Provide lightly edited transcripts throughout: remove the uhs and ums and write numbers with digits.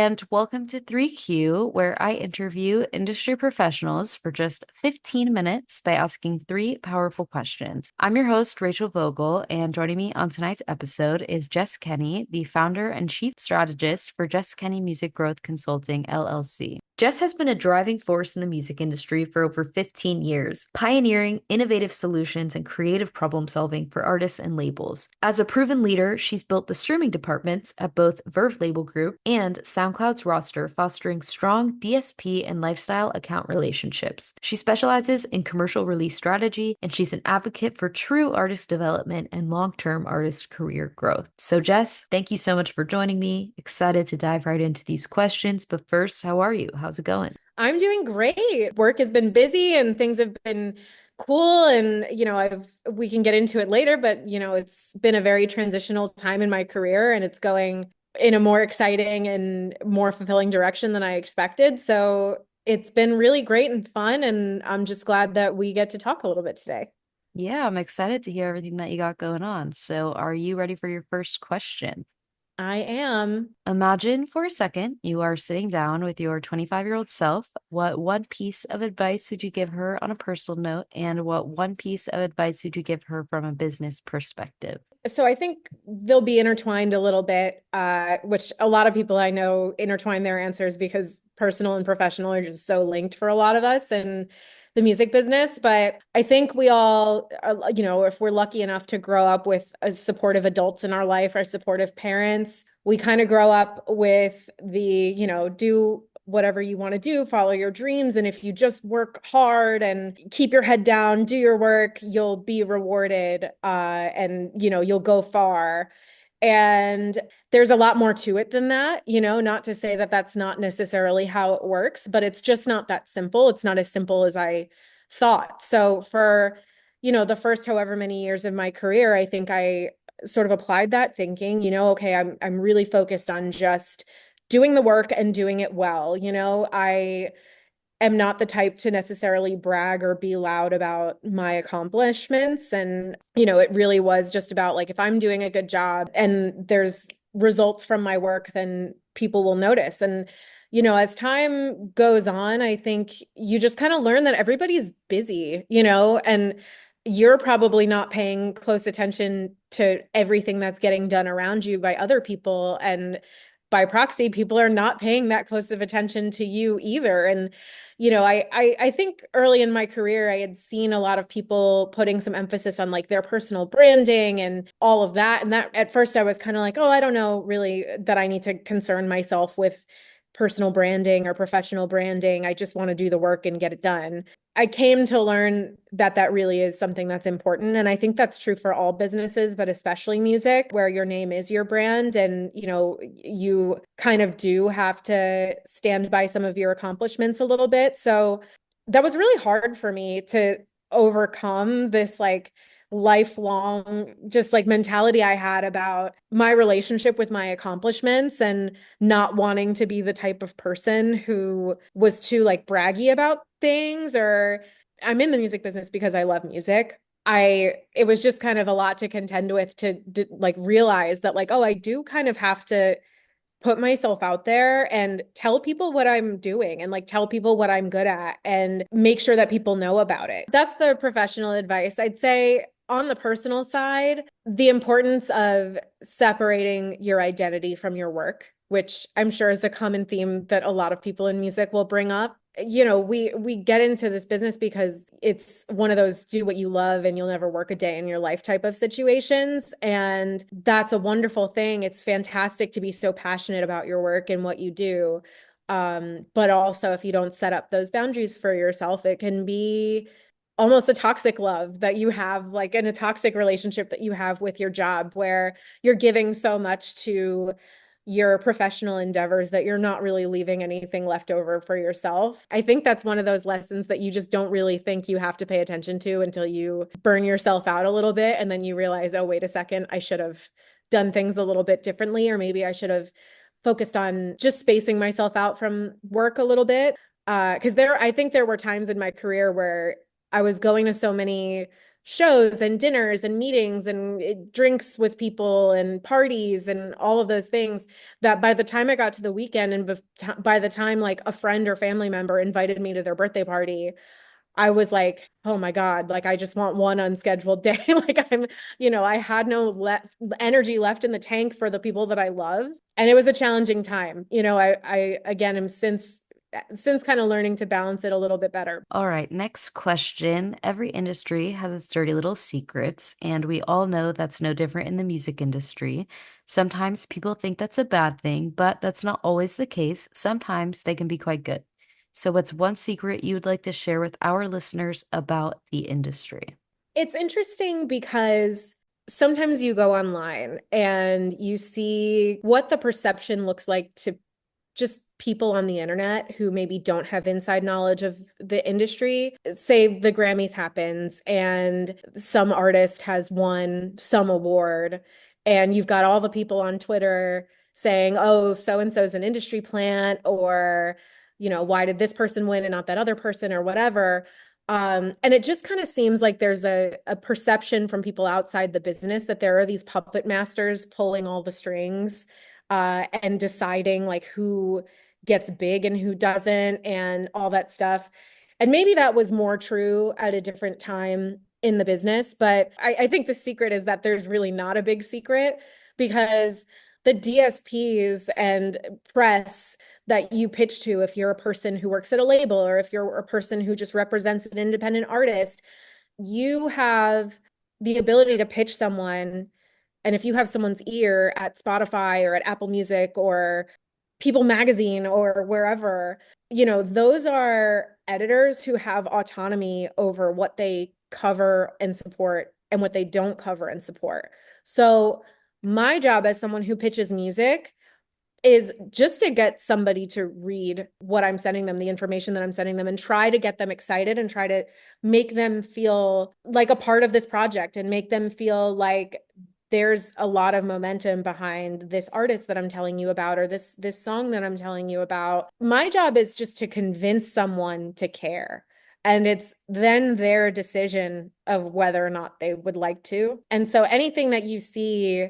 and welcome to 3Q, where I interview industry professionals for just 15 minutes by asking three powerful questions. I'm your host, Rachel Vogel, and joining me on tonight's episode is Jess Kenney, the founder and chief strategist for Jess Kenney Music Growth Consulting, LLC. Jess has been a driving force in the music industry for over 15 years, pioneering innovative solutions and creative problem solving for artists and labels. As a proven leader, she's built the streaming departments at both Verve Label Group and SoundCloud's roster, fostering strong DSP and lifestyle account relationships. She specializes in commercial release strategy, and she's an advocate for true artist development and long-term artist career growth. So, Jess, thank you so much for joining me. Excited to dive right into these questions. But first, how are you? How's it going? I'm doing great. Work has been busy and things have been cool. And, we can get into it later, but, it's been a very transitional time in my career and it's going in a more exciting and more fulfilling direction than I expected. So it's been really great and fun. And I'm just glad that we get to talk a little bit today. Yeah, I'm excited to hear everything that you got going on. So, are you ready for your first question? I am. Imagine for a second you are sitting down with your 25-year-old self. What one piece of advice would you give her on a personal note, and what one piece of advice would you give her from a business perspective? So I think they'll be intertwined a little bit, which a lot of people I know intertwine their answers because personal and professional are just so linked for a lot of us in the music business. But I think we all, if we're lucky enough to grow up with supportive adults in our life, our supportive parents, we kind of grow up with do whatever you want to do, follow your dreams. And if you just work hard and keep your head down, do your work, you'll be rewarded and, you'll go far. And there's a lot more to it than that, not to say that that's not necessarily how it works, but it's just not that simple. It's not as simple as I thought. So for, the first however many years of my career, I think I sort of applied that thinking, okay, I'm really focused on just doing the work and doing it well. I am not the type to necessarily brag or be loud about my accomplishments. And, it really was just about like, if I'm doing a good job and there's results from my work, then people will notice. And, as time goes on, I think you just kind of learn that everybody's busy, and you're probably not paying close attention to everything that's getting done around you by other people. And by proxy, people are not paying that close of attention to you either. And, I think early in my career, I had seen a lot of people putting some emphasis on like their personal branding and all of that. And that at first I was kind of like, oh, I don't know really that I need to concern myself with personal branding or professional branding. I just want to do the work and get it done. I came to learn that that really is something that's important. And I think that's true for all businesses, but especially music, where your name is your brand. And, you kind of do have to stand by some of your accomplishments a little bit. So that was really hard for me to overcome this like lifelong just like mentality I had about my relationship with my accomplishments and not wanting to be the type of person who was too like braggy about things. Or I'm in the music business because I love music. It was just kind of a lot to contend with to like realize that like, oh, I do kind of have to put myself out there and tell people what I'm doing and like tell people what I'm good at and make sure that people know about it. That's the professional advice. I'd say on the personal side, the importance of separating your identity from your work, which I'm sure is a common theme that a lot of people in music will bring up. We get into this business because it's one of those do what you love and you'll never work a day in your life type of situations. And that's a wonderful thing. It's fantastic to be so passionate about your work and what you do. But also, if you don't set up those boundaries for yourself, it can be almost a toxic love that you have, like in a toxic relationship that you have with your job, where you're giving so much to your professional endeavors that you're not really leaving anything left over for yourself. I think that's one of those lessons that you just don't really think you have to pay attention to until you burn yourself out a little bit. And then you realize, oh, wait a second, I should have done things a little bit differently, or maybe I should have focused on just spacing myself out from work a little bit. Because I think there were times in my career where I was going to so many shows and dinners and meetings and drinks with people and parties and all of those things that by the time I got to the weekend and by the time like a friend or family member invited me to their birthday party, I was like, oh my God, like I just want one unscheduled day. Like I had no energy left in the tank for the people that I love. And it was a challenging time. I again am since kind of learning to balance it a little bit better. All right, next question. Every industry has its dirty little secrets, and we all know that's no different in the music industry. Sometimes people think that's a bad thing, but that's not always the case. Sometimes they can be quite good. So, what's one secret you would like to share with our listeners about the industry? It's interesting because sometimes you go online and you see what the perception looks like to just people on the internet who maybe don't have inside knowledge of the industry. Say the Grammys happens and some artist has won some award, and you've got all the people on Twitter saying, oh, so and so's an industry plant, or, why did this person win and not that other person, or whatever. And it just kind of seems like there's a perception from people outside the business that there are these puppet masters pulling all the strings and deciding like who gets big and who doesn't and all that stuff. And maybe that was more true at a different time in the business, but I think the secret is that there's really not a big secret, because the DSPs and press that you pitch to, if you're a person who works at a label or if you're a person who just represents an independent artist, you have the ability to pitch someone. And if you have someone's ear at Spotify or at Apple Music or People Magazine or wherever, those are editors who have autonomy over what they cover and support and what they don't cover and support. So my job as someone who pitches music is just to get somebody to read what I'm sending them, the information that I'm sending them, and try to get them excited and try to make them feel like a part of this project and make them feel like there's a lot of momentum behind this artist that I'm telling you about, or this song that I'm telling you about. My job is just to convince someone to care. And it's then their decision of whether or not they would like to. And so anything that you see,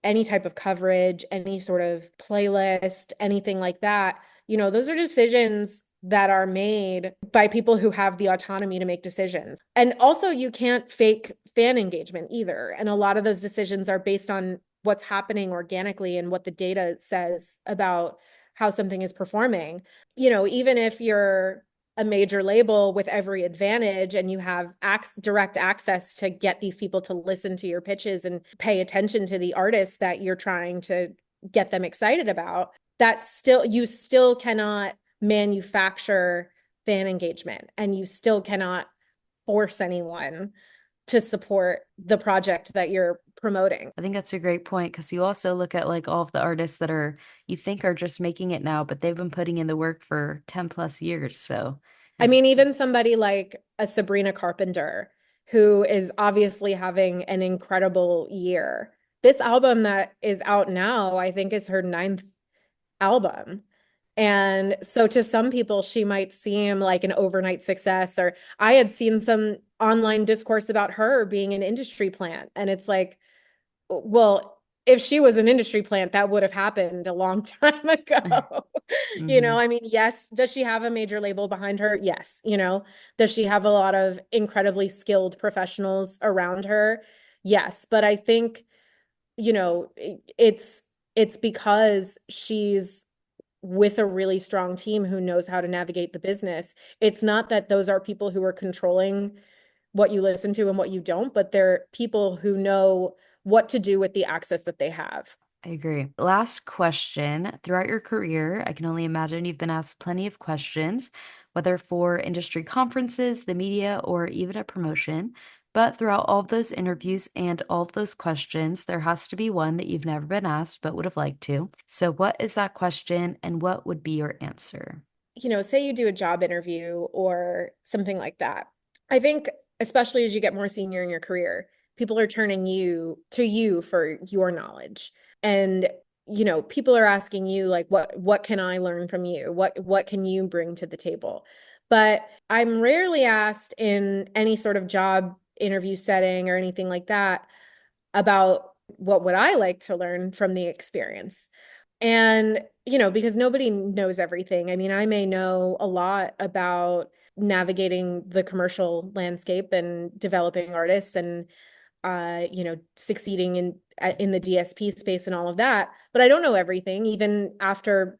any type of coverage, any sort of playlist, anything like that, those are decisions that are made by people who have the autonomy to make decisions. And also, you can't fake fan engagement either. And a lot of those decisions are based on what's happening organically and what the data says about how something is performing. Even if you're a major label with every advantage and you have direct access to get these people to listen to your pitches and pay attention to the artists that you're trying to get them excited about, you still cannot manufacture fan engagement, and you still cannot force anyone to support the project that you're promoting. I think that's a great point, because you also look at like all of the artists that you think are just making it now, but they've been putting in the work for 10 plus years. So, I mean, even somebody like a Sabrina Carpenter, who is obviously having an incredible year. This album that is out now, I think, is her ninth album. And so to some people, she might seem like an overnight success. Or I had seen some online discourse about her being an industry plant. And it's like, well, if she was an industry plant, that would have happened a long time ago. mhm. I mean, yes. Does she have a major label behind her? Yes. Does she have a lot of incredibly skilled professionals around her? Yes. But I think, it's because she's with a really strong team who knows how to navigate the business. It's not that those are people who are controlling what you listen to and what you don't, but they're people who know what to do with the access that they have. I agree. Last question. Throughout your career, I can only imagine you've been asked plenty of questions, whether for industry conferences, the media, or even a promotion. But throughout all of those interviews and all of those questions, there has to be one that you've never been asked but would have liked to. So, what is that question, and what would be your answer? Say you do a job interview or something like that. I think, especially as you get more senior in your career, people are turning to you for your knowledge. And, people are asking you like, what can I learn from you? What can you bring to the table? But I'm rarely asked in any sort of job interview setting or anything like that about what would I like to learn from the experience. And, because nobody knows everything. I mean, I may know a lot about navigating the commercial landscape and developing artists and succeeding in the DSP space and all of that. But I don't know everything, even after,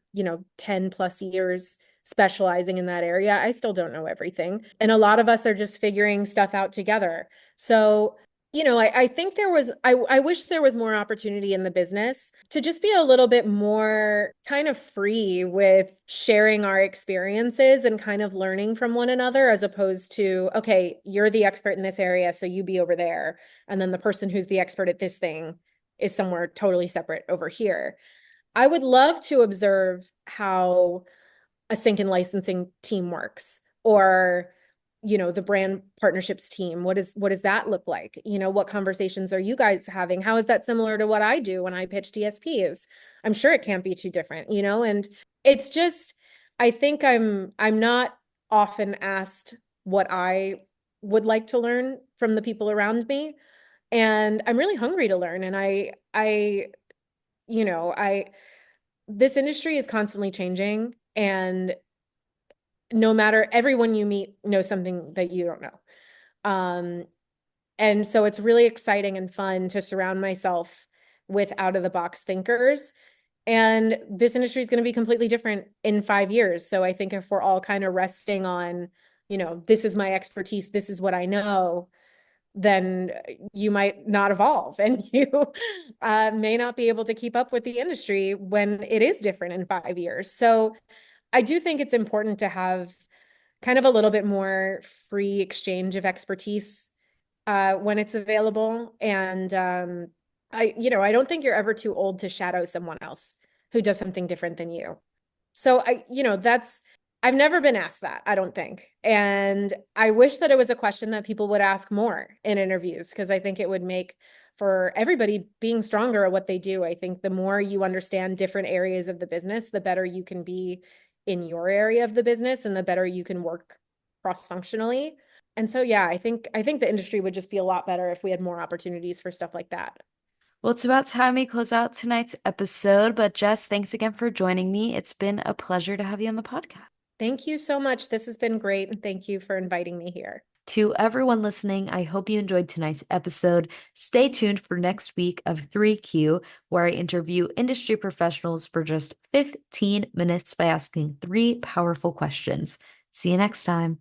10 plus years specializing in that area. I still don't know everything. And a lot of us are just figuring stuff out together. So, I think I wish there was more opportunity in the business to just be a little bit more kind of free with sharing our experiences and kind of learning from one another, as opposed to, okay, you're the expert in this area, so you be over there. And then the person who's the expert at this thing is somewhere totally separate over here. I would love to observe how a sync and licensing team works, or the brand partnerships team. What does that look like? What conversations are you guys having? How is that similar to what I do when I pitch DSPs? I'm sure it can't be too different, and it's just, I think I'm not often asked what I would like to learn from the people around me, and I'm really hungry to learn. And I this industry is constantly changing, and no matter, everyone you meet knows something that you don't know. And so it's really exciting and fun to surround myself with out of the box thinkers. And this industry is going to be completely different in 5 years. So I think if we're all kind of resting on, this is my expertise, this is what I know, then you might not evolve, and you may not be able to keep up with the industry when it is different in 5 years. So I do think it's important to have kind of a little bit more free exchange of expertise when it's available. And I don't think you're ever too old to shadow someone else who does something different than you. So I've never been asked that, I don't think. And I wish that it was a question that people would ask more in interviews, because I think it would make for everybody being stronger at what they do. I think the more you understand different areas of the business, the better you can be in your area of the business, and the better you can work cross-functionally. And so, yeah, I think the industry would just be a lot better if we had more opportunities for stuff like that. Well, it's about time we close out tonight's episode, but Jess, thanks again for joining me. It's been a pleasure to have you on the podcast. Thank you so much. This has been great, and thank you for inviting me here. To everyone listening, I hope you enjoyed tonight's episode. Stay tuned for next week of 3Q, where I interview industry professionals for just 15 minutes by asking 3 powerful questions. See you next time.